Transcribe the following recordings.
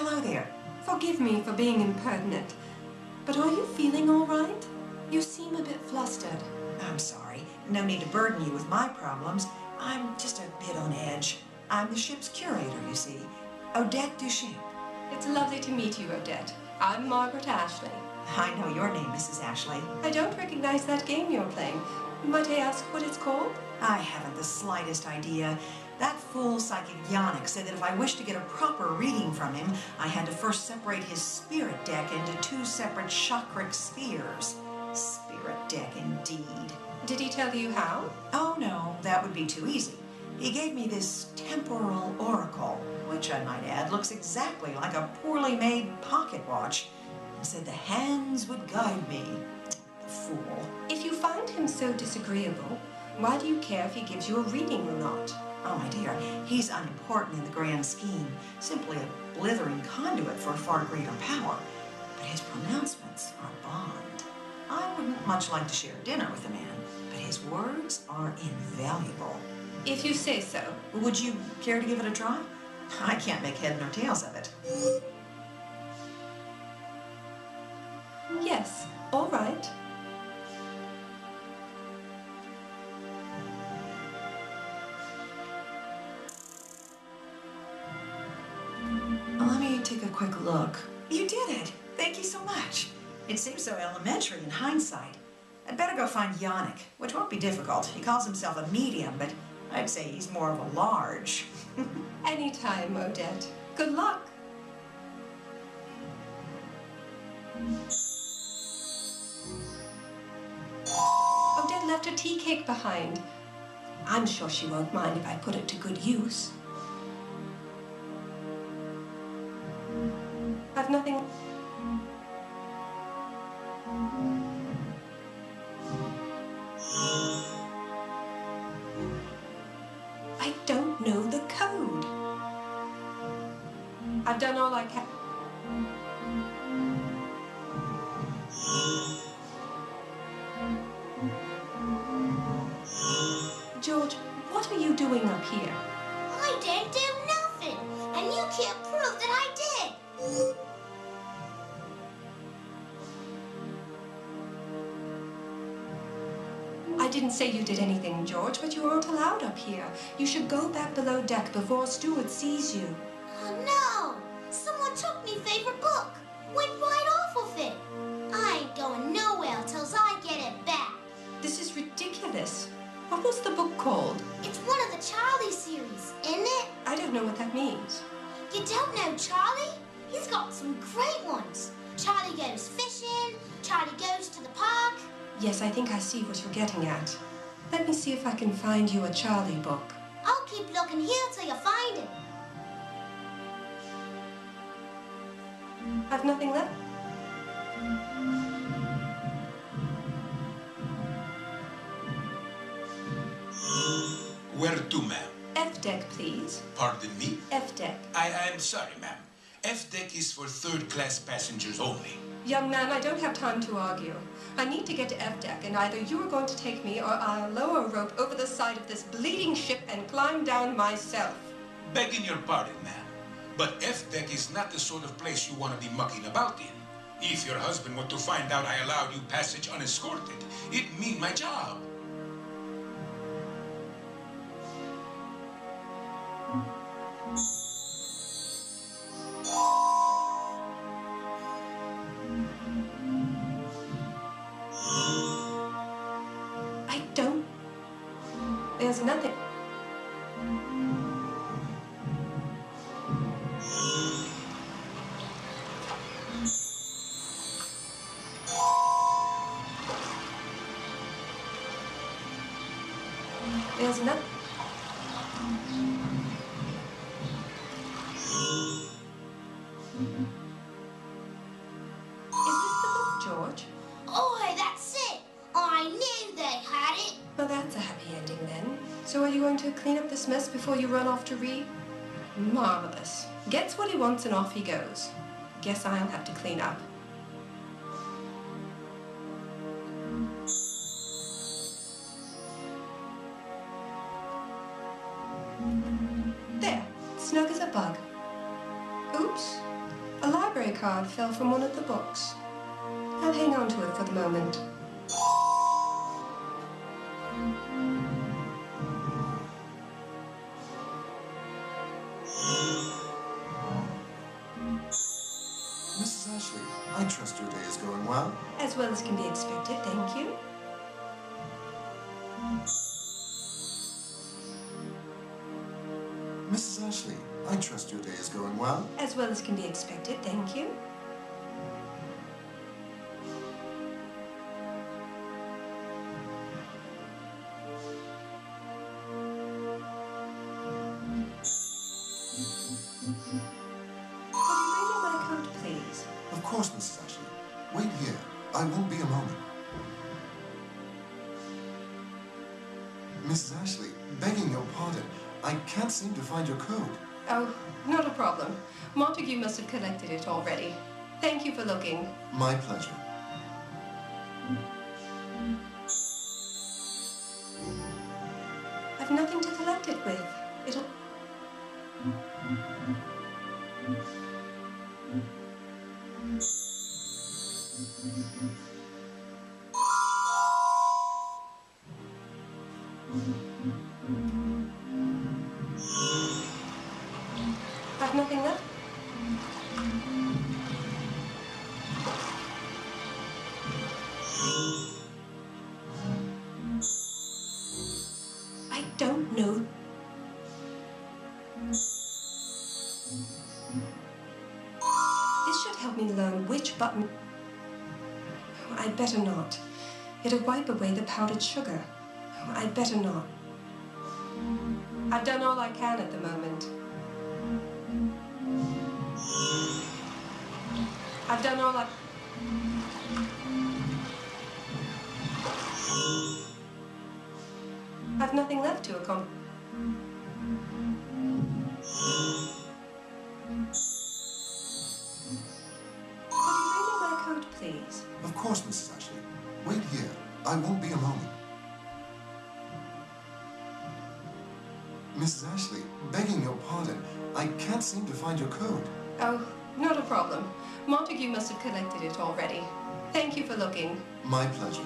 hello there. Forgive me for being impertinent, but are you feeling all right? You seem a bit flustered. I'm sorry. No need to burden you with my problems. I'm just a bit on edge. I'm the ship's curator, you see. Odette Duchamp. It's lovely to meet you, Odette. I'm Margaret Ashley. I know your name, Mrs. Ashley. I don't recognize that game you're playing. Might I ask what it's called? I haven't the slightest idea. That fool psychic Yannick said that if I wished to get a proper reading from him, I had to first separate his spirit deck into 2 separate chakric spheres. Spirit deck, indeed. Did he tell you how? Oh no, that would be too easy. He gave me this temporal oracle, which I might add looks exactly like a poorly made pocket watch, and said the hands would guide me. The fool. If you find him so disagreeable, why do you care if he gives you a reading or not? Oh, my dear, he's unimportant in the grand scheme, simply a blithering conduit for far greater power. But his pronouncements are a bond. I wouldn't much like to share dinner with the man, but his words are invaluable. If you say so. Would you care to give it a try? I can't make head nor tails of it. Yes, all right. Let me take a quick look. You did it! Thank you so much. It seems so elementary in hindsight. I'd better go find Yannick, which won't be difficult. He calls himself a medium, but I'd say he's more of a large. Anytime, Odette. Good luck. Odette left a tea cake behind. I'm sure she won't mind if I put it to good use. I've nothing. I don't know the code. I've done all I can. George, what are you doing up here? I didn't do nothing, and you can't prove that I did. I didn't say you did anything, George, but you aren't allowed up here. You should go back below deck before a steward sees you. Oh no! Someone took me favorite book. Went right off of it. I ain't going nowhere till I get it back. This is ridiculous. What was the book called? It's one of the Charlie series, isn't it? I don't know what that means. You don't know Charlie? He's got some great ones. Charlie goes fishing, Charlie goes to the park. Yes, I think I see what you're getting at. Let me see if I can find you a Charlie book. I'll keep looking here till you find it. I've nothing left. Where to, ma'am? F deck, please. Pardon me? F deck. I'm sorry, ma'am. F deck is for third-class passengers only. Young man, I don't have time to argue. I need to get to F deck, and either you are going to take me or I'll lower a rope over the side of this bleeding ship and climb down myself. Begging your pardon, ma'am, but F deck is not the sort of place you want to be mucking about in. If your husband were to find out I allowed you passage unescorted, it'd mean my job. There's nothing. There's nothing. Is this the book, George? Oh, that's it. I knew they had it. Well, that's a happy ending then. So are you going to clean up this mess before you run off to read? Marvelous. Gets what he wants and off he goes. Guess I'll have to clean up. There, snug as a bug. Oops, card fell from one of the books. I'll hang on to it for the moment. Mrs. Ashley, I trust your day is going well. As well as can be expected, thank you. Mrs. Ashley, I trust your day is going well. As well as can be expected, thank you. Could you read me my code, please? Of course, Mrs. Ashley. Wait here. I won't be a moment. Mrs. Ashley, begging your pardon, I can't seem to find your code. Oh, not a problem. Montague must have collected it already. Thank you for looking. My pleasure. I've nothing to collect it with. It'll... I've nothing left. I don't know. This should help me learn which button... I'd better not. It'll wipe away the powdered sugar. I'd better not. I've done all I can at the moment. I've done all I... I've nothing left to accomplish. Could you read me my code, please? Of course, Mrs. Ashley. Wait here. I won't be a moment. Mrs. Ashley, begging your pardon, I can't seem to find your code. Oh, not a problem. Montague must have collected it already. Thank you for looking. My pleasure.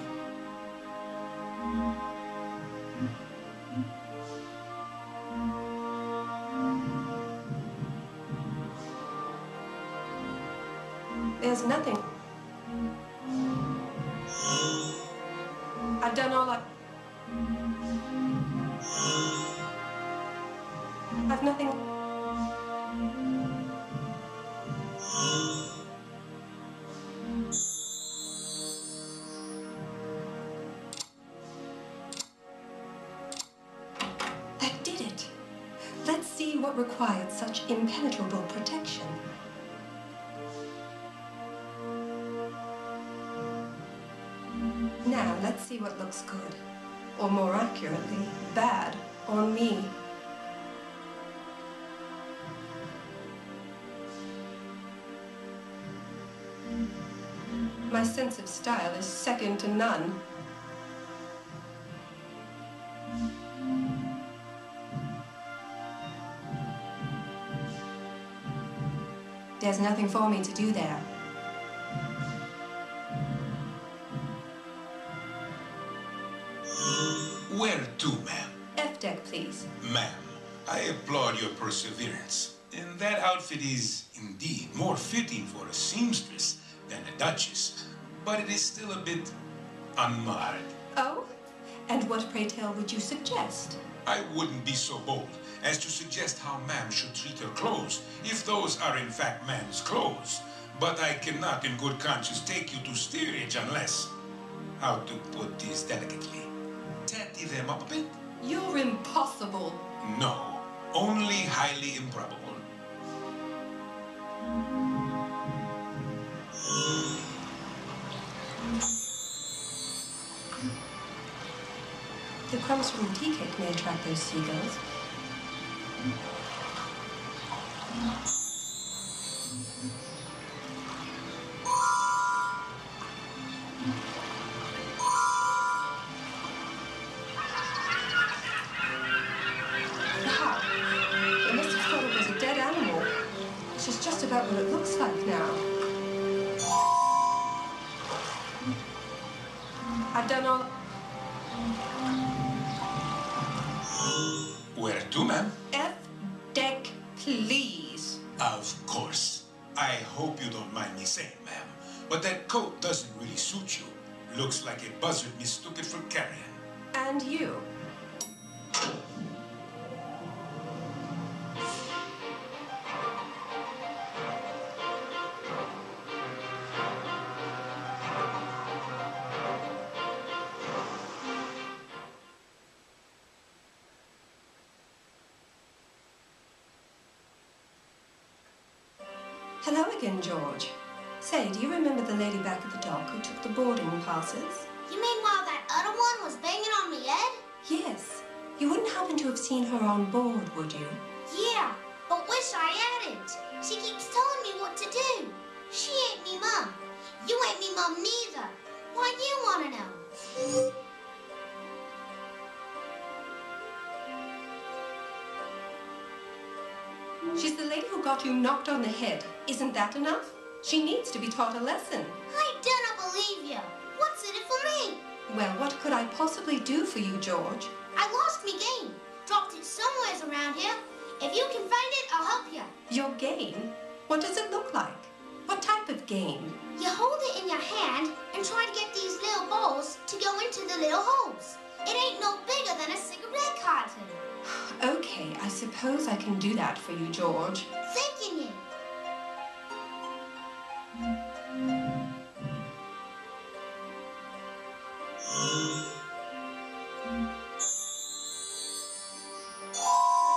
There's nothing. I've done all I... I've nothing... That did it. Let's see what required such impenetrable protection. Now, let's see what looks good. Or more accurately, bad on me. My sense of style is second to none. There's nothing for me to do there. Where to, ma'am? F deck, please. Ma'am, I applaud your perseverance. And that outfit is indeed more fitting for a seamstress than a duchess, but it is still a bit unmarred. Oh? And what, pray tell, would you suggest? I wouldn't be so bold as to suggest how ma'am should treat her clothes, if those are in fact ma'am's clothes. But I cannot in good conscience take you to steerage unless, how to put this delicately, tatty them up a bit? You're impossible. No, only highly improbable. The crumbs from the tea cake may attract those seagulls. Wow! They must have thought it was a dead animal. Which is just about what it looks like now. I've done all... Where to, ma'am? F-deck, please. Of course. I hope you don't mind me saying, ma'am, but that coat doesn't really suit you. Looks like a buzzard mistook it for carrion. And you. Hello again, George. Say, do you remember the lady back at the dock who took the boarding passes? You mean while that other one was banging on me head? Yes. You wouldn't happen to have seen her on board, would you? Yeah, but wish I hadn't. She keeps telling me what to do. She ain't me mom. You ain't me mom neither. Why you wanna know? She's the lady who got you knocked on the head. Isn't that enough? She needs to be taught a lesson. I don't believe you. What's in it for me? Well, what could I possibly do for you, George? I lost me game. Dropped it somewheres around here. If you can find it, I'll help you. Your game? What does it look like? What type of game? You hold it in your hand and try to get these little balls to go into the little holes. It ain't no bigger than a cigarette carton. Okay, I suppose I can do that for you, George. Thinking it.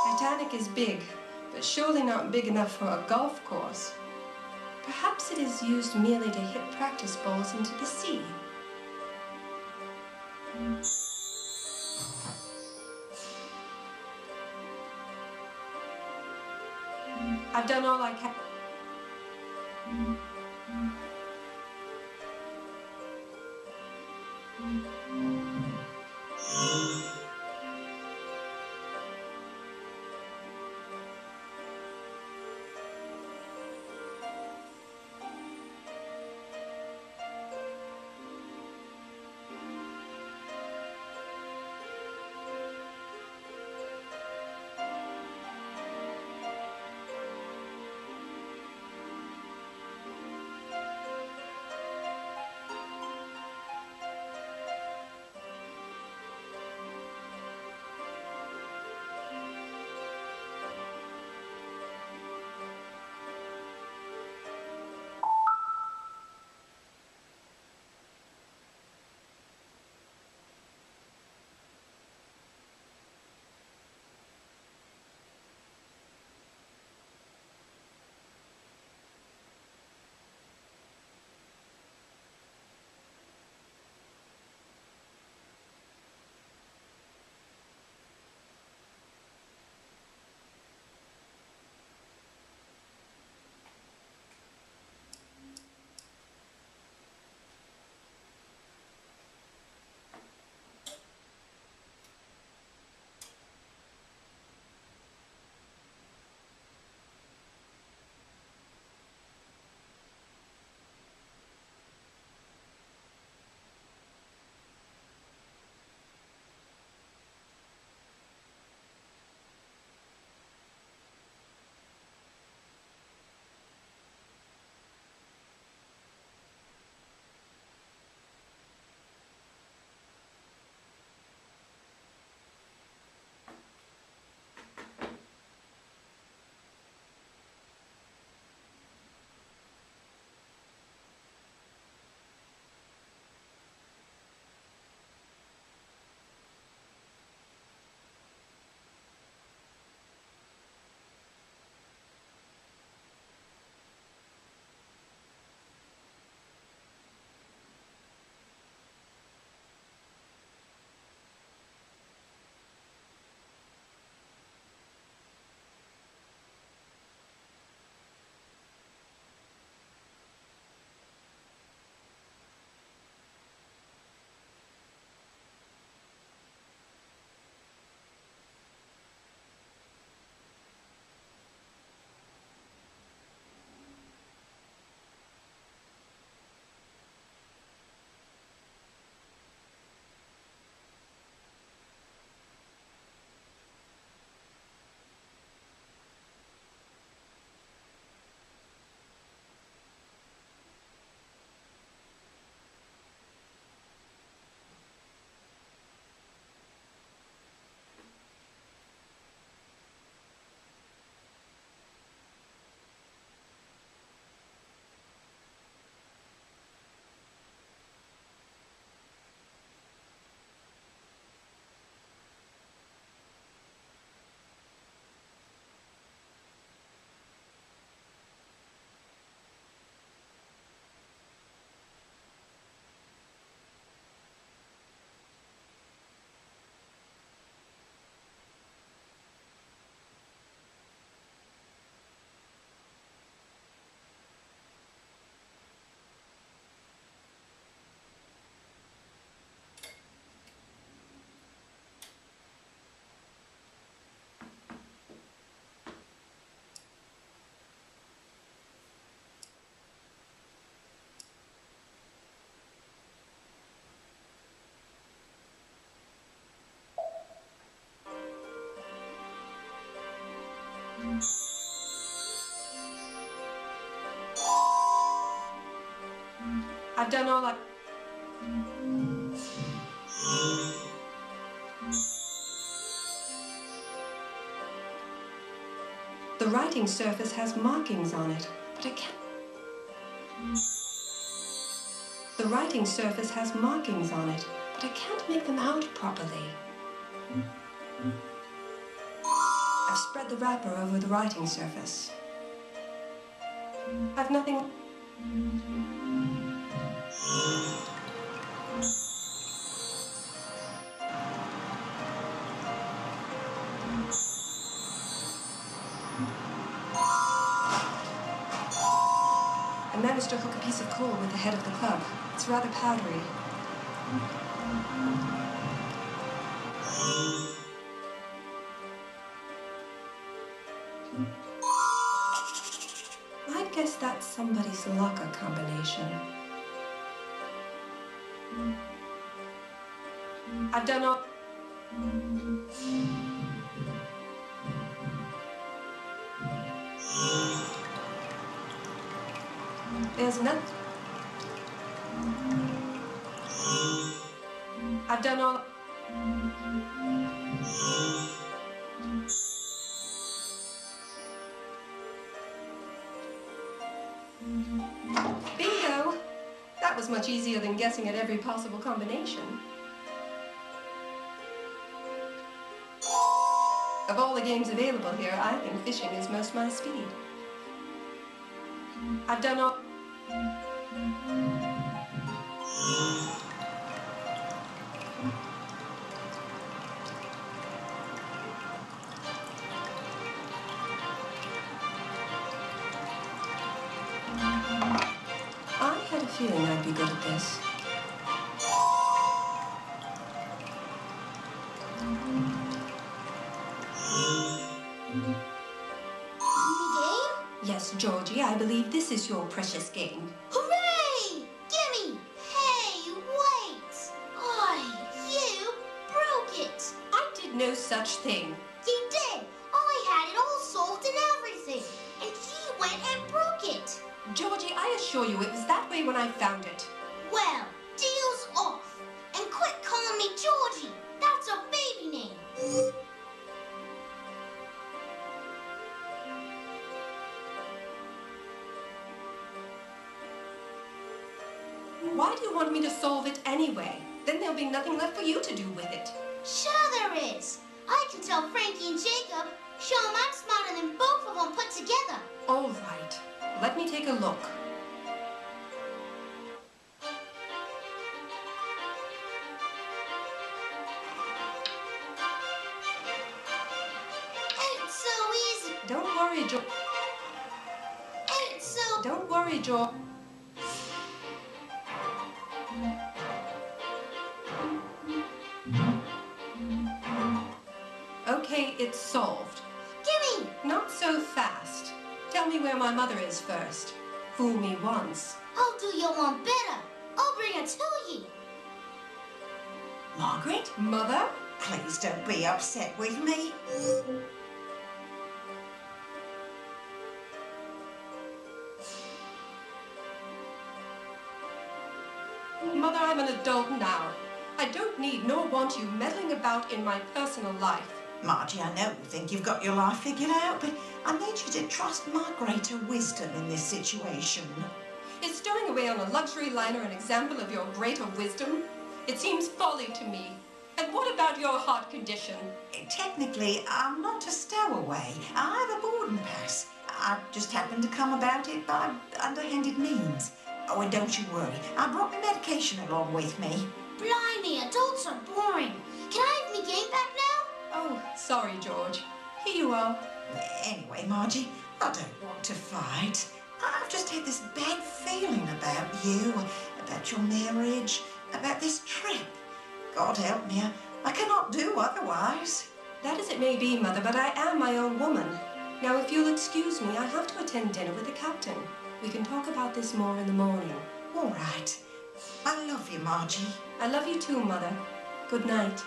Titanic is big, but surely not big enough for a golf course. Perhaps it is used merely to hit practice balls into the sea. I've done all I can. I've done all I... The writing surface has markings on it, but I can't... The writing surface has markings on it, but I can't make them out properly. I've spread the wrapper over the writing surface. I've nothing... I managed to hook a piece of coal with the head of the club. It's rather powdery. I'd guess that's somebody's locker combination. I've done all... There's nothing... I've done all... Bingo! That was much easier than guessing at every possible combination. Of all the games available here, I think fishing is most my speed. I've done all... I had a feeling I'd be good at this. Game? Yes, Georgie, I believe this is your precious game. Hooray! Gimme! Hey, wait! You broke it! I did no such thing. You did! I had it all solved and everything, and you went and broke it! Georgie, I assure you it was that way when I found it. Well, deal's off. And quit calling me Georgie. That's a baby name. Why do you want me to solve it anyway? Then there'll be nothing left for you to do with it. Sure there is. I can tell Frankie and Jacob. Show 'em I'm smarter than both of them put together. All right. Let me take a look. Ain't so easy. Don't worry, Ain't so... Don't worry, George. Okay, it's solved. Gimme! Not so fast. Tell me where my mother is first. Fool me once. I'll do you one better. I'll bring her to you. Margaret, Mother? please don't be upset with me. Mother, I'm an adult now. I don't need nor want you meddling about in my personal life. Margie, I know you think you've got your life figured out, but I need you to trust my greater wisdom in this situation. Is stowing away on a luxury liner an example of your greater wisdom? It seems folly to me. And what about your heart condition? Technically, I'm not a stowaway. I have a boarding pass. I just happened to come about it by underhanded means. Oh, and don't you worry. I brought my medication along with me. Blimey, adults are boring. Can I have me game back now? Oh, sorry, George. Here you are. Anyway, Margie, I don't want to fight. I've just had this bad feeling about you, about your marriage, about this trip. God help me, I cannot do otherwise. That as it may be, Mother, but I am my own woman. Now, if you'll excuse me, I have to attend dinner with the captain. We can talk about this more in the morning. All right. I love you, Margie. I love you too, Mother. Good night.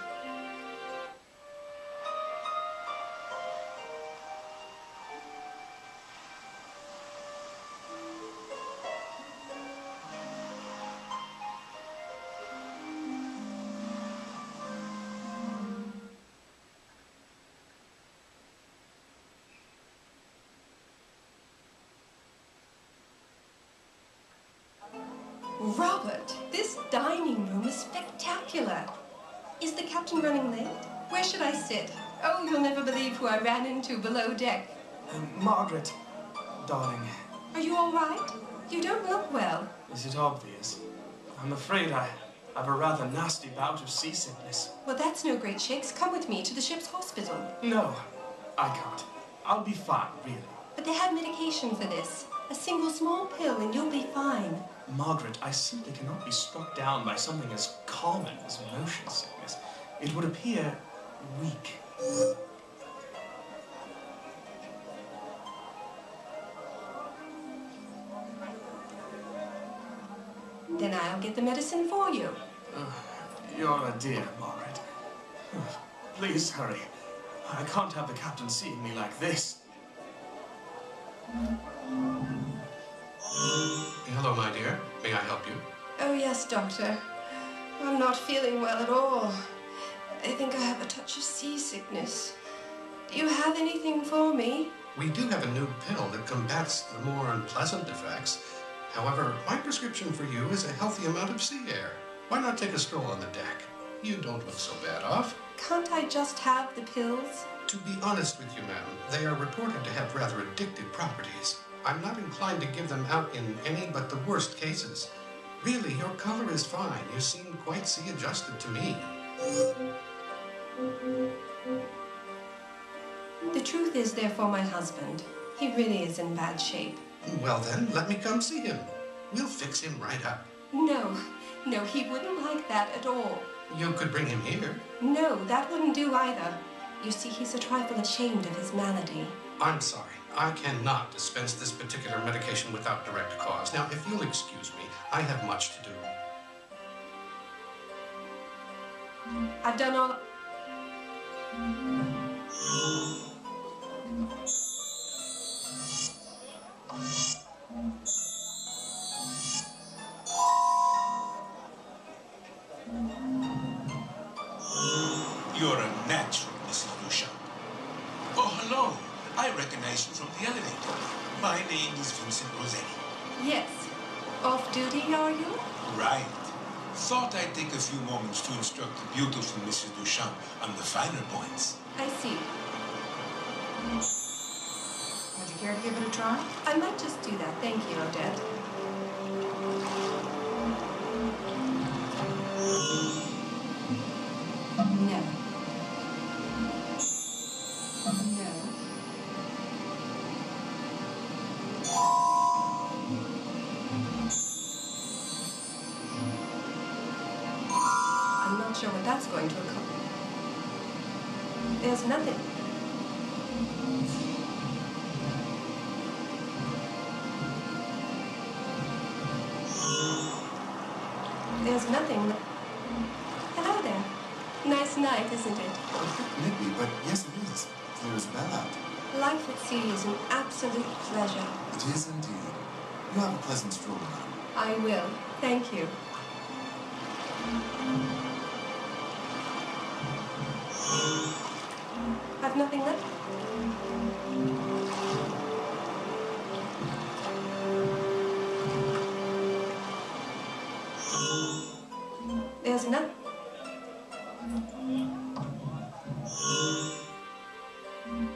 was spectacular. Is the captain running late? Where should I sit? Oh, you'll never believe who I ran into below deck. Margaret, darling, Are you all right? You don't look well. is it obvious? I'm afraid I've a rather nasty bout of seasickness. Well, that's no great shakes. Come with me to the ship's hospital. No, I can't. I'll be fine, really. But they have medication for this. A single small pill and you'll be fine. Margaret, I simply cannot be struck down by something as common as motion sickness. It would appear weak. Then I'll get the medicine for you. You're a dear, Margaret. Please hurry. I can't have the captain seeing me like this. Hello, my dear. May I help you? Oh, yes, Doctor. I'm not feeling well at all. I think I have a touch of seasickness. Do you have anything for me? We do have a new pill that combats the more unpleasant effects. However, my prescription for you is a healthy amount of sea air. Why not take a stroll on the deck? You don't look so bad off. Can't I just have the pills? To be honest with you, ma'am, they are reported to have rather addictive properties. I'm not inclined to give them out in any but the worst cases. Really, your color is fine. You seem quite sea-adjusted to me. The truth is, they're for my husband. He really is in bad shape. Well then, let me come see him. We'll fix him right up. No, he wouldn't like that at all. You could bring him here. No, that wouldn't do either. You see, he's a trifle ashamed of his malady. I'm sorry. I cannot dispense this particular medication without direct cause. Now, if you'll excuse me, I have much to do. I've done all... You're a natural, Mrs. Duchamp. Oh, hello. I recognize you from the elevator. My name is Vincent Rossetti. Yes. Off duty, are you? Right. Thought I'd take a few moments to instruct the beautiful Mrs. Duchamp on the finer points. I see. Would you care to give it a try? I might just do that. Thank you, Odette. No. No. I'm not sure what that's going to accomplish. There's nothing. There's nothing. Hello there. Nice night, isn't it? Maybe, but yes, it is. Clear as a bell out. Life at sea is an absolute pleasure. It is indeed. You have a pleasant stroll now. I will. Thank you. I've nothing left. There's nothing.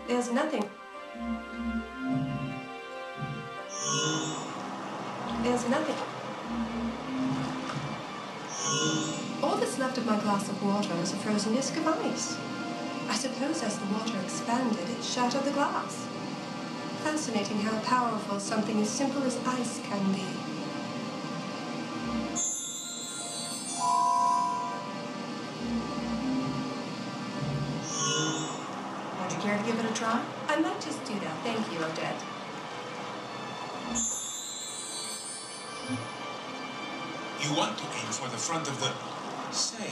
There's nothing. There's nothing. All that's left of my glass of water is a frozen disk of ice. I suppose as the water expanded, it shattered the glass. Fascinating how powerful something as simple as ice can be. Would you care to give it a try? I might just do that. Thank you, Odette. You want to aim for the front of the... Say,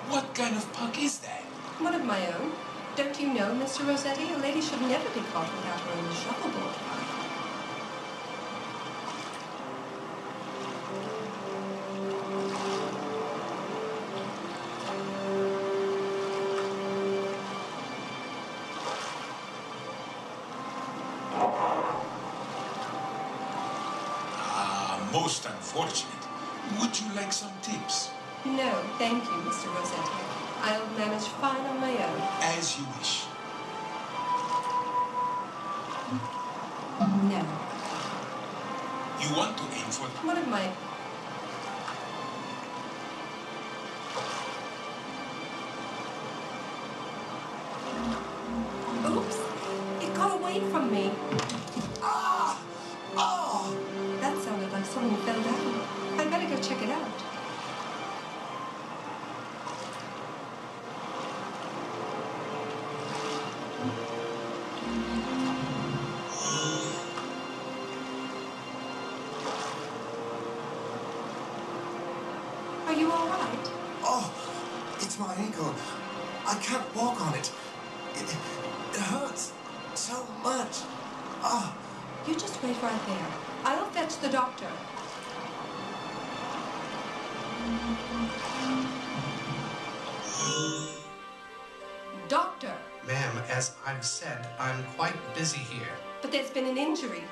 what kind of puck is that? One of my own. Don't you know, Mr. Rossetti, a lady should never be caught without her own shuffleboard. Most unfortunate. Would you like some tips? No, thank you, Mr. Rossetti. I'll manage fine on my own. As you wish. No. You want to aim for... One of my... Oops! It got away from me. Ah! Oh! That sounded like someone fell down. I'd better go check it out. Are you all right? Oh, it's my ankle. I can't walk on it. It hurts so much. Ah. You just wait right there. I'll fetch the doctor. Doctor! Ma'am, as I've said, I'm quite busy here. But there's been an injury.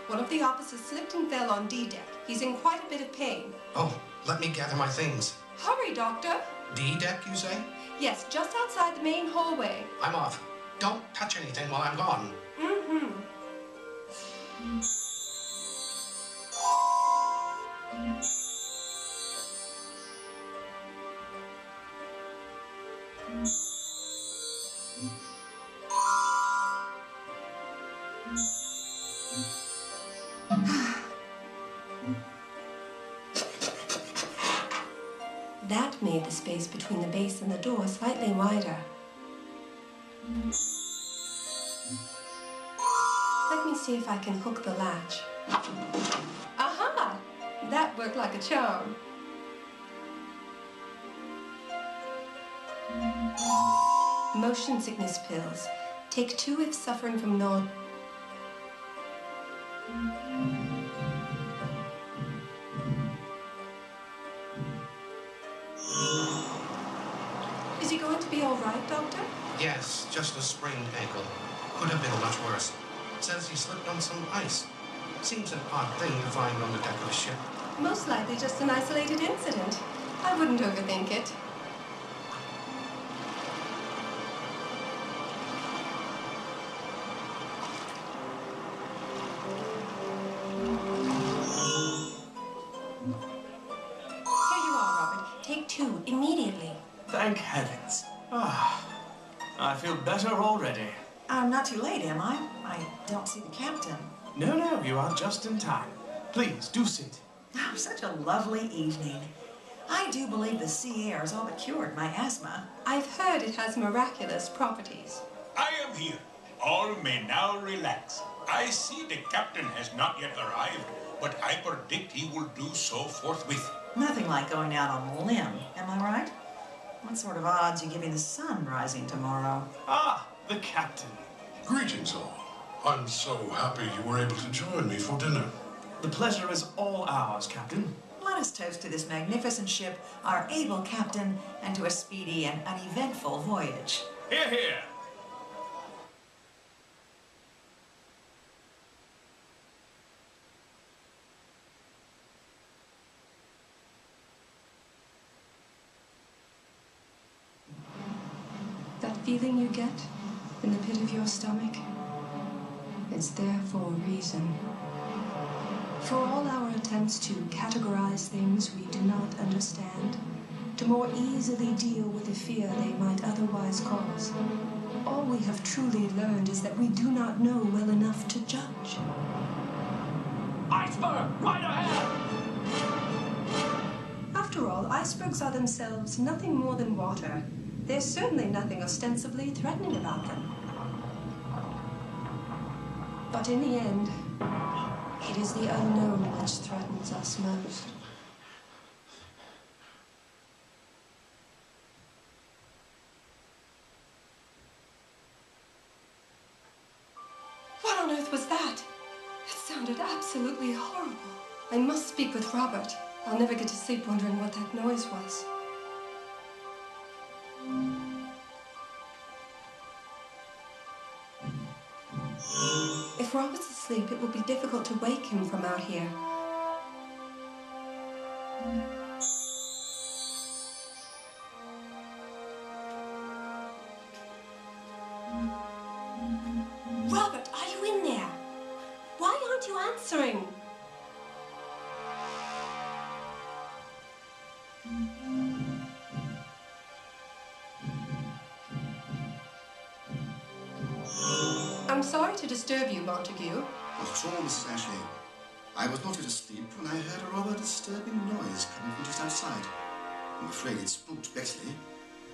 One of the officers slipped and fell on D deck. He's in quite a bit of pain. Oh, let me gather my things. Hurry, Doctor! D deck, you say? Yes, just outside the main hallway. I'm off. Don't touch anything while I'm gone. Mm-hmm. That made the space between the base and the door slightly wider. Let me see if I can hook the latch. Aha! That worked like a charm. Motion sickness pills. Take 2 if suffering from nausea. Is he going to be all right, Doctor? Yes, just a sprained ankle. Could have been much worse. Says he slipped on some ice. Seems an odd thing to find on the deck of a ship. Most likely just an isolated incident. I wouldn't overthink it. Here you are, Robert. Take 2 immediately. Thank heavens. Ah, I feel better already. I'm not too late, am I? I don't see the captain. No, you are just in time. Please, do sit. Oh, such a lovely evening. I do believe the sea air has all but cured my asthma. I've heard it has miraculous properties. I am here. All may now relax. I see the captain has not yet arrived, but I predict he will do so forthwith. Nothing like going out on a limb, am I right? What sort of odds you giving the sun rising tomorrow? Ah, the captain. Greetings all. I'm so happy you were able to join me for dinner. The pleasure is all ours, Captain. Let us toast to this magnificent ship, our able captain, and to a speedy and uneventful voyage. Hear, hear. That feeling you get in the pit of your stomach, it's there for a reason. For all our attempts to categorize things we do not understand, to more easily deal with the fear they might otherwise cause, all we have truly learned is that we do not know well enough to judge. Iceberg, right ahead! After all, icebergs are themselves nothing more than water. There's certainly nothing ostensibly threatening about them. But in the end, it is the unknown which threatens us most. What on earth was that? It sounded absolutely horrible. I must speak with Robert. I'll never get to sleep wondering what that noise was. If Robert's asleep, it will be difficult to wake him from out here. Robert, are you in there? Why aren't you answering? I'm sorry to disturb you, Montague. Not at all, Mrs. Ashley. I was not yet asleep when I heard a rather disturbing noise coming from just outside. I'm afraid it spooked Bexley.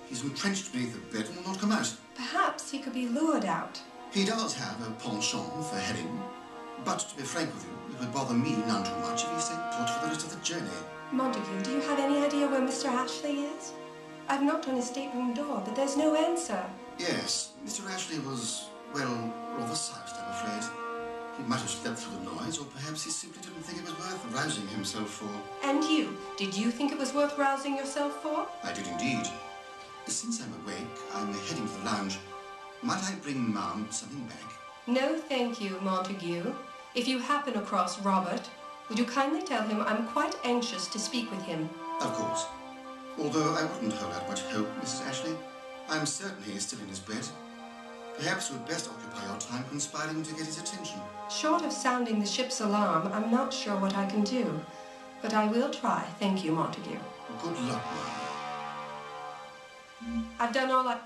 He's entrenched beneath the bed and will not come out. Perhaps he could be lured out. He does have a penchant for herring, but to be frank with you, it would bother me none too much if he stayed put for the rest of the journey. Montague, do you have any idea where Mr. Ashley is? I've knocked on his stateroom door, but there's no answer. Yes, Mr. Ashley was, well, rather soused, I'm afraid. He might have slept through the noise, or perhaps he simply didn't think it was worth rousing himself for. And you? Did you think it was worth rousing yourself for? I did indeed. Since I'm awake, I'm heading to the lounge. Might I bring Mum something back? No, thank you, Montague. If you happen across Robert, would you kindly tell him I'm quite anxious to speak with him? Of course. Although I wouldn't hold out much hope, Mrs. Ashley. I'm certain he is still in his bed. Perhaps you would best occupy your time conspiring to get his attention. Short of sounding the ship's alarm, I'm not sure what I can do. But I will try. Thank you, Montague. Good luck, Mum. I've done all I...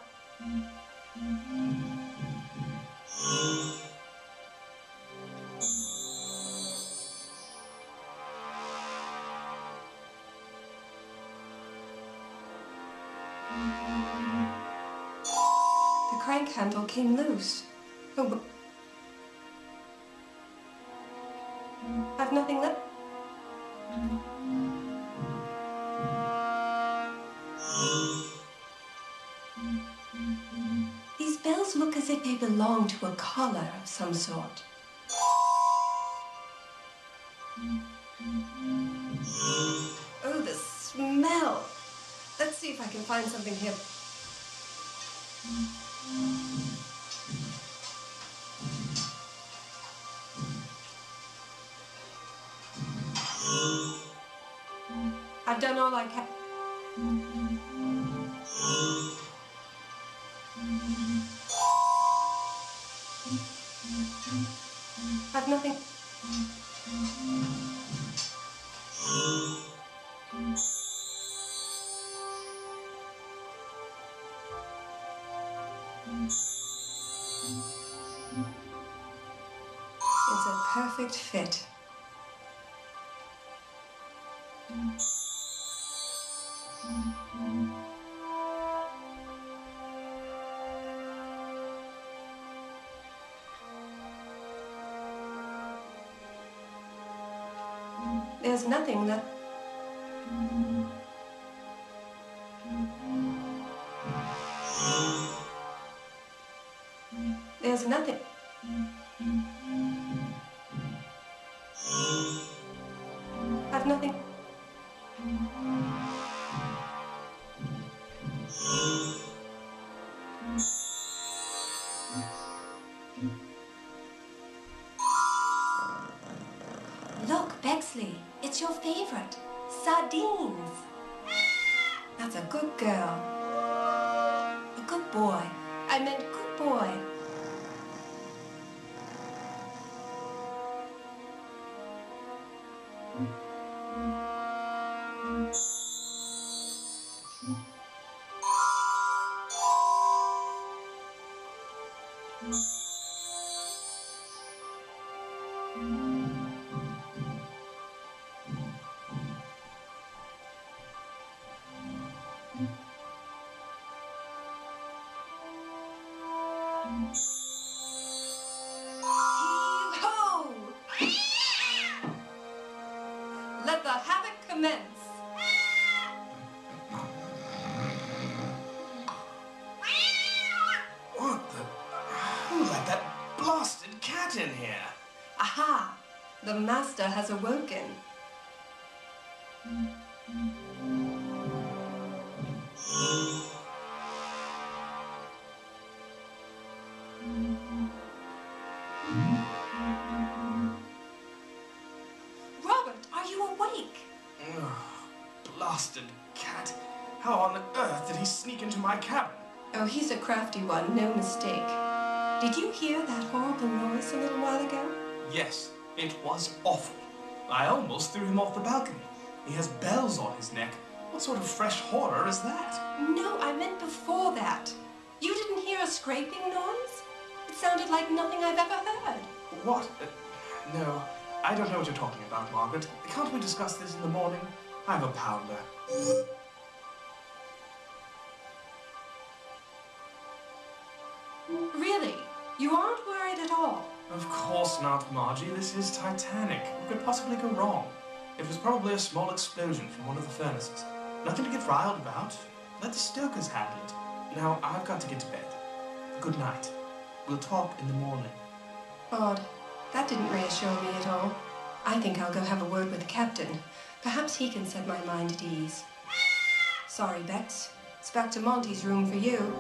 The crank handle came loose. Oh, but... I've nothing left. These bells look as if they belong to a collar of some sort. Oh, the smell! Let's see if I can find something here. I've done all I can. I've nothing. It's a perfect fit. There's nothing that... There's nothing... I've nothing... Look, Bexley, it's your favorite. Sardines. That's a good girl. A good boy. I meant good boy. Heave-ho! Let the havoc commence. What the... Who let that blasted cat in here? Aha! The master has awoken. Robert, are you awake? Ugh, blasted cat. How on earth did he sneak into my cabin? Oh, he's a crafty one, no mistake. Did you hear that horrible noise a little while ago? Yes, it was awful. I almost threw him off the balcony. He has bells on his neck. What sort of fresh horror is that? No, I meant before that. You didn't hear a scraping noise? It sounded like nothing I've ever heard. What? No, I don't know what you're talking about, Margaret. Can't we discuss this in the morning? I have a pounder. Really? You aren't worried at all? Of course not, Margie. This is Titanic. What could possibly go wrong? It was probably a small explosion from one of the furnaces. Nothing to get riled about. Let the stokers handle it. Now, I've got to get to bed. Good night. We'll talk in the morning. Odd. That didn't reassure me at all. I think I'll go have a word with the captain. Perhaps he can set my mind at ease. Sorry, Bex. It's back to Monty's room for you.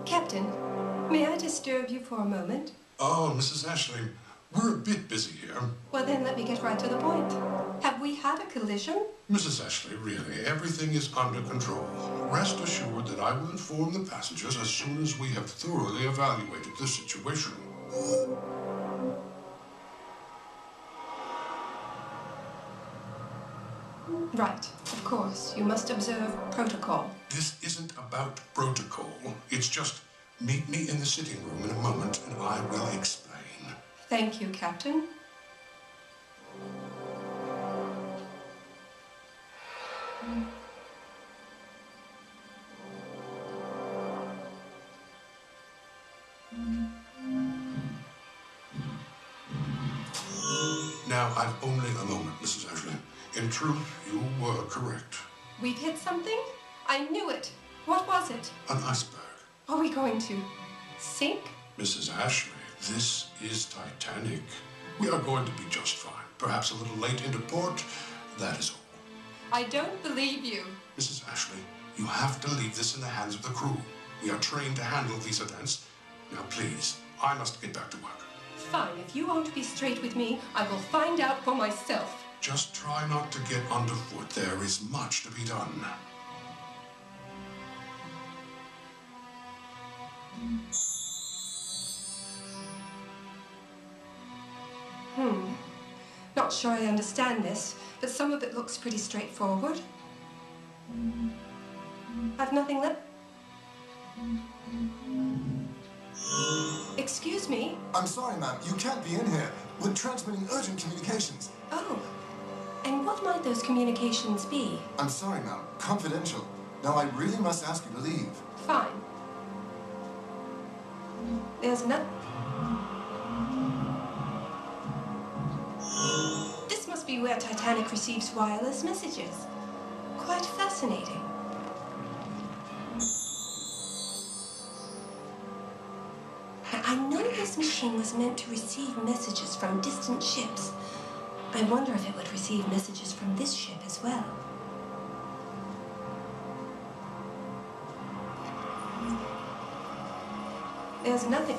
Captain, may I disturb you for a moment? Oh, Mrs. Ashley, we're a bit busy here. Well, then let me get right to the point. Have we had a collision? Mrs. Ashley, really, everything is under control. Rest assured that I will inform the passengers as soon as we have thoroughly evaluated the situation. Right, of course. You must observe protocol. This isn't about protocol. It's just meet me in the sitting room in a moment and I will explain. Thank you, Captain. Now, I've only a moment, Mrs. Ashley. In truth, you were correct. We've hit something? I knew it. What was it? An iceberg. Are we going to sink? Mrs. Ashley, this is Titanic. We are going to be just fine. Perhaps a little late into port, that is all. I don't believe you. Mrs. Ashley, you have to leave this in the hands of the crew. We are trained to handle these events. Now, please, I must get back to work. Fine, if you won't be straight with me, I will find out for myself. Just try not to get underfoot. There is much to be done. Not sure I understand this, but some of it looks pretty straightforward. I've nothing left. Excuse me? I'm sorry, ma'am. You can't be in here. We're transmitting urgent communications. Oh. And what might those communications be? I'm sorry, ma'am. Confidential. Now, I really must ask you to leave. Fine. There's no... This must be where Titanic receives wireless messages. Quite fascinating. I know this machine was meant to receive messages from distant ships. I wonder if it would receive messages from this ship as well. There's nothing...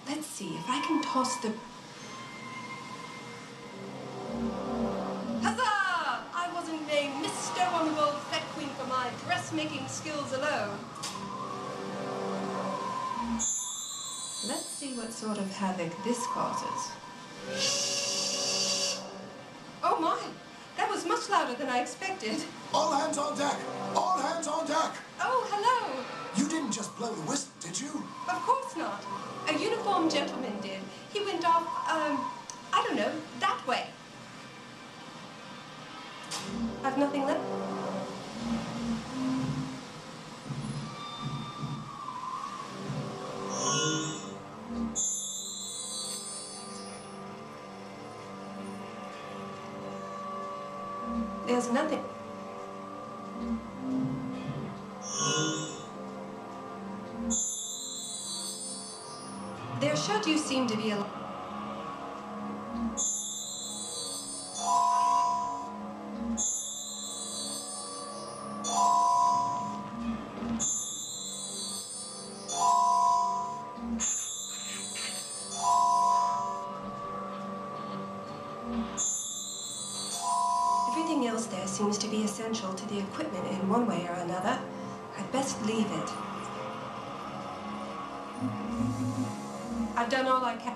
Let's see if I can toss the... Huzzah! I wasn't named Miss Stow-on-the-Bold Fat Queen for my dressmaking skills alone. Let's see what sort of havoc this causes. Oh my! That was much louder than I expected. All hands on deck! All hands on deck! Oh, hello! You didn't just blow the whistle, did you? Of course not. A uniformed gentleman did. He went off, I don't know, that way. I've nothing left. There's nothing. There sure do seem to be a... Everything else there seems to be essential to the equipment in one way or another. I'd best leave it. I've done all I can.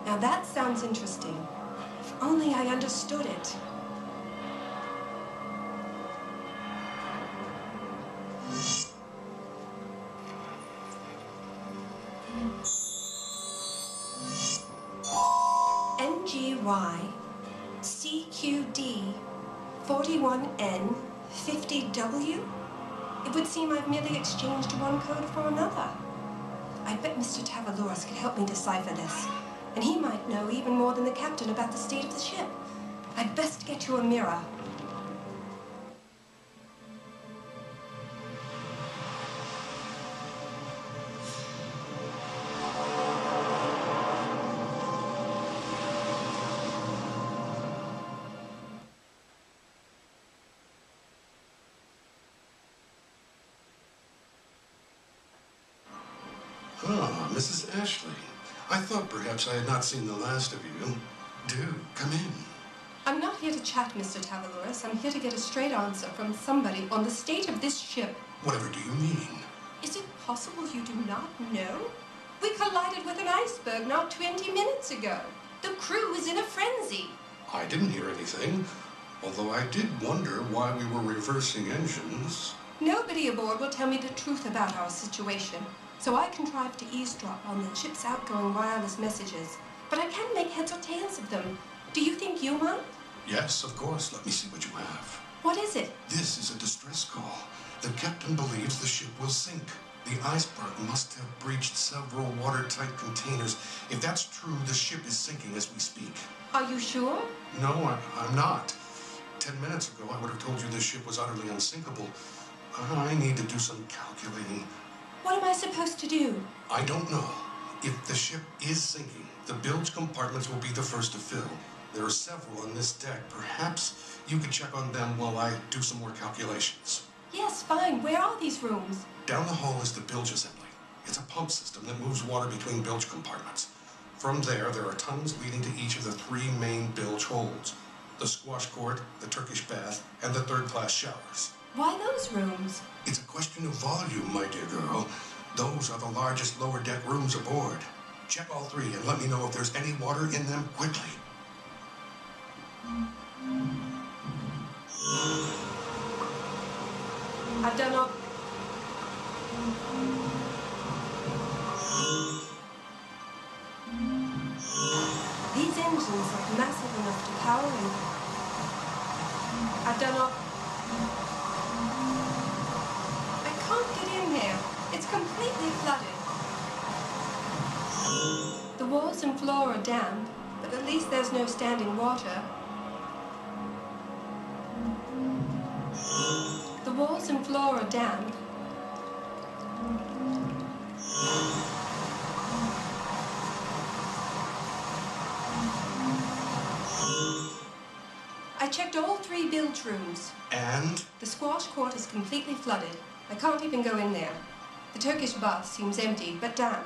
Now that sounds interesting. If only I understood it. NGY CQD 41N 50W? It would seem I've merely exchanged one code for another. I bet Mr. Tavalouros could help me decipher this. And he might know even more than the captain about the state of the ship. I'd best get you a mirror. Ah, Mrs. Ashley. I thought perhaps I had not seen the last of you. Do come in. I'm not here to chat, Mr. Tavalouros. I'm here to get a straight answer from somebody on the state of this ship. Whatever do you mean? Is it possible you do not know? We collided with an iceberg not 20 minutes ago. The crew is in a frenzy. I didn't hear anything, although I did wonder why we were reversing engines. Nobody aboard will tell me the truth about our situation, so I contrived to eavesdrop on the ship's outgoing wireless messages. But I can't make heads or tails of them. Do you think you might? Yes, of course. Let me see what you have. What is it? This is a distress call. The captain believes the ship will sink. The iceberg must have breached several watertight containers. If that's true, the ship is sinking as we speak. Are you sure? No, I'm not. 10 minutes ago, I would have told you the ship was utterly unsinkable. I need to do some calculating. What am I supposed to do? I don't know. If the ship is sinking, the bilge compartments will be the first to fill. There are several on this deck. Perhaps you could check on them while I do some more calculations. Yes, fine. Where are these rooms? Down the hall is the bilge assembly. It's a pump system that moves water between bilge compartments. From there are tunnels leading to each of the 3 main bilge holds: the squash court, the Turkish bath, and the third-class showers. Why those rooms? It's a question of volume, my dear girl. Those are the largest lower deck rooms aboard. Check all 3 and let me know if there's any water in them quickly. I've done all... These engines are massive enough to power you. I've done all... I can't get in there. It's completely flooded. The walls and floor are damp, but at least there's no standing water. The walls and floor are damp. I checked all 3 bilge rooms. And? The squash court is completely flooded. I can't even go in there. The Turkish bath seems empty, but damp.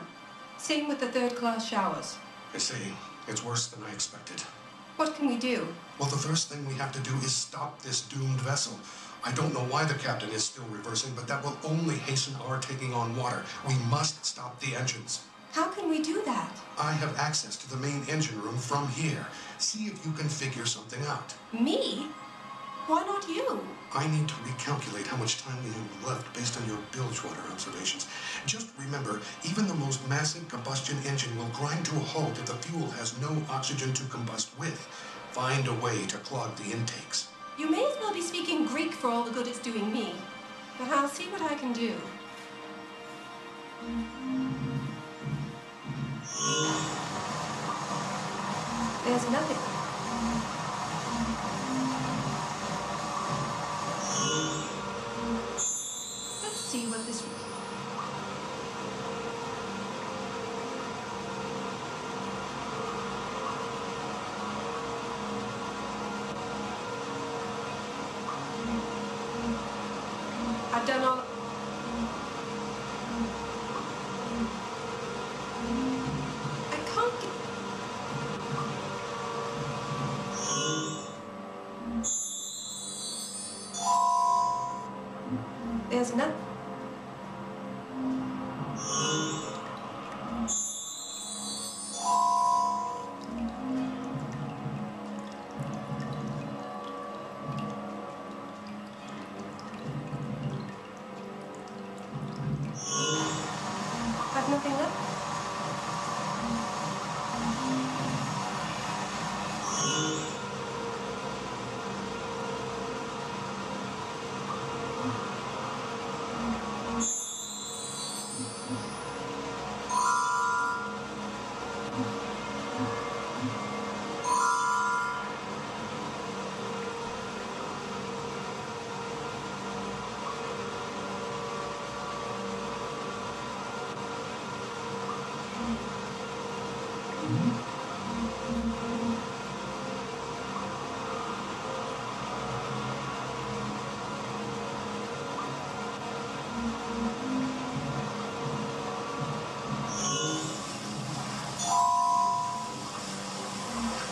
Same with the third-class showers. I see. It's worse than I expected. What can we do? Well, the first thing we have to do is stop this doomed vessel. I don't know why the captain is still reversing, but that will only hasten our taking on water. We must stop the engines. How can we do that? I have access to the main engine room from here. See if you can figure something out. Me? Why not you? I need to recalculate how much time we have left based on your bilge water observations. Just remember, even the most massive combustion engine will grind to a halt if the fuel has no oxygen to combust with. Find a way to clog the intakes. You may as well be speaking Greek for all the good it's doing me. But I'll see what I can do. There's nothing. Let's see what this... I've done all... I can't get... There's nothing. I've nothing left.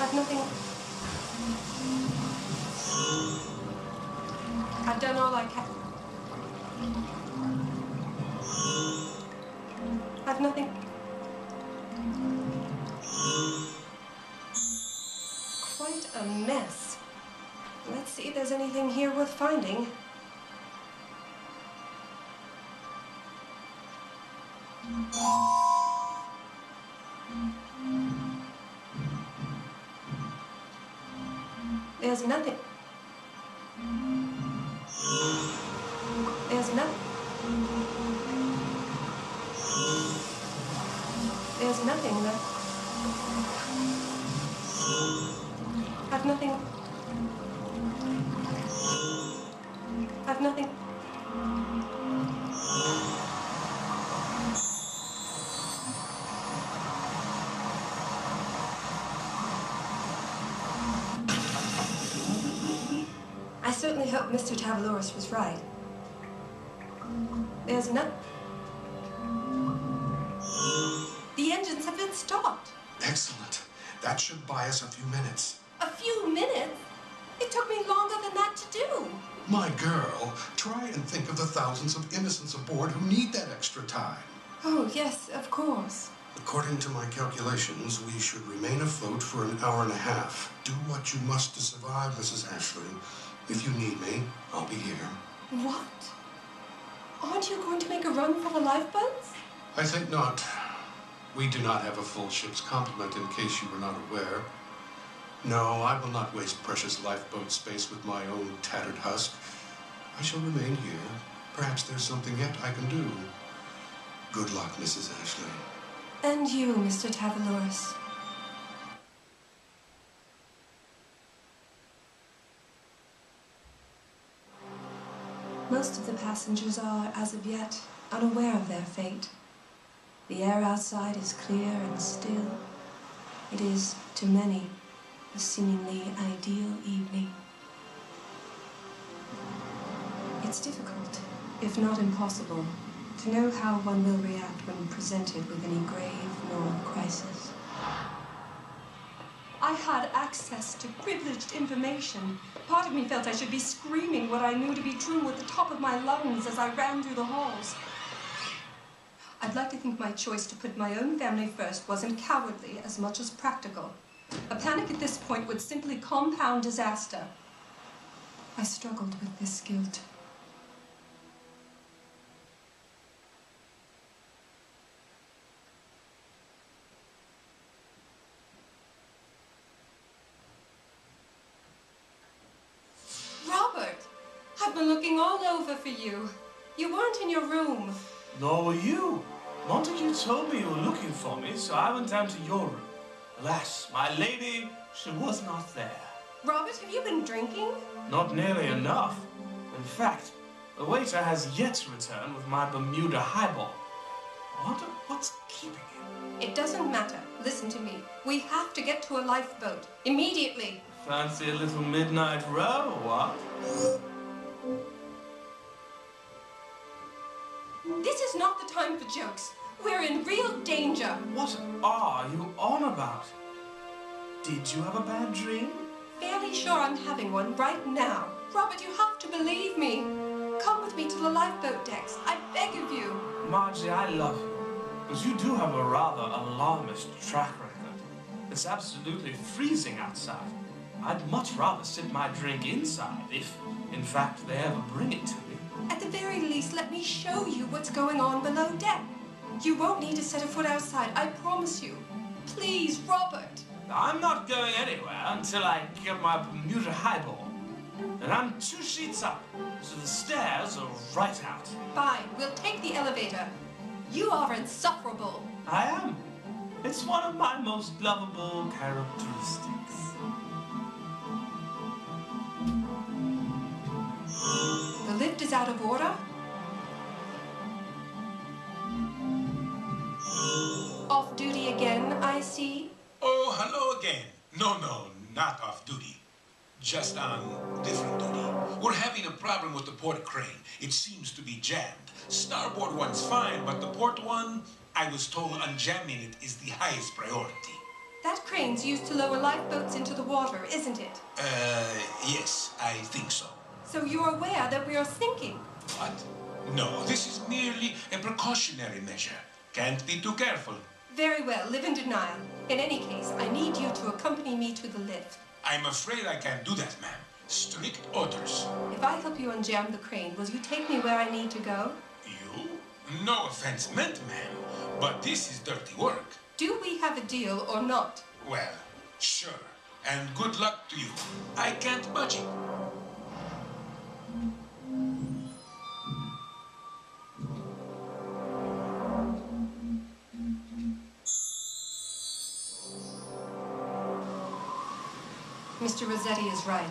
I've nothing. I've done all I can. I've nothing. Quite a mess. Let's see if there's anything here worth finding. There's nothing. There's nothing. There's nothing left. I've nothing. I've nothing. I certainly hope Mr. Tavaloris was right. There's no... The engines have been stopped. Excellent. That should buy us a few minutes. A few minutes? It took me longer than that to do. My girl, try and think of the thousands of innocents aboard who need that extra time. Oh, yes, of course. According to my calculations, we should remain afloat for an hour and a half. Do what you must to survive, Mrs. Ashley. If you need me, I'll be here. What? Aren't you going to make a run for the lifeboats? I think not. We do not have a full ship's complement, in case you were not aware. No, I will not waste precious lifeboat space with my own tattered husk. I shall remain here. Perhaps there's something yet I can do. Good luck, Mrs. Ashley. And you, Mr. Tavaloris. Most of the passengers are, as of yet, unaware of their fate. The air outside is clear and still. It is, to many, a seemingly ideal evening. It's difficult, if not impossible, to know how one will react when presented with any grave moral crisis. I had access to privileged information. Part of me felt I should be screaming what I knew to be true at the top of my lungs as I ran through the halls. I'd like to think my choice to put my own family first wasn't cowardly as much as practical. A panic at this point would simply compound disaster. I struggled with this guilt. Robert! I've been looking all over for you. You weren't in your room. Nor were you. Montague told me you were looking for me, so I went down to your room. Alas, my lady, she was not there. Robert, have you been drinking? Not nearly enough. In fact, the waiter has yet to return with my Bermuda highball. I wonder what's keeping him. It doesn't matter. Listen to me. We have to get to a lifeboat. Immediately. Fancy a little midnight row, what? This is not the time for jokes. We're in real danger. What are you on about? Did you have a bad dream? Fairly sure I'm having one right now. Robert, you have to believe me. Come with me to the lifeboat decks. I beg of you. Margie, I love you, but you do have a rather alarmist track record. It's absolutely freezing outside. I'd much rather sip my drink inside if, in fact, they ever bring it to me. At the very least, let me show you what's going on below deck. You won't need to set a foot outside, I promise you. Please, Robert. I'm not going anywhere until I get my Bermuda highball. And I'm 2 sheets up, so the stairs are right out. Fine, we'll take the elevator. You are insufferable. I am. It's one of my most lovable characteristics. The lift is out of order. Off duty again, I see. Oh, hello again. No, not off duty. Just on different duty. We're having a problem with the port crane. It seems to be jammed. Starboard one's fine, but the port one, I was told unjamming it is the highest priority. That crane's used to lower lifeboats into the water, isn't it? Yes, I think so. So you're aware that we are sinking? What? No, this is merely a precautionary measure. Can't be too careful. Very well, live in denial. In any case, I need you to accompany me to the lift. I'm afraid I can't do that, ma'am. Strict orders. If I help you unjam the crane, will you take me where I need to go? You? No offense meant, ma'am, but this is dirty work. Do we have a deal or not? Well, sure. And good luck to you. I can't budge it. Mr. Rossetti is right.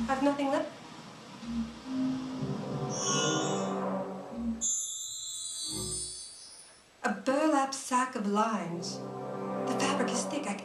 I've nothing left. A burlap sack of lines. The fabric is thick.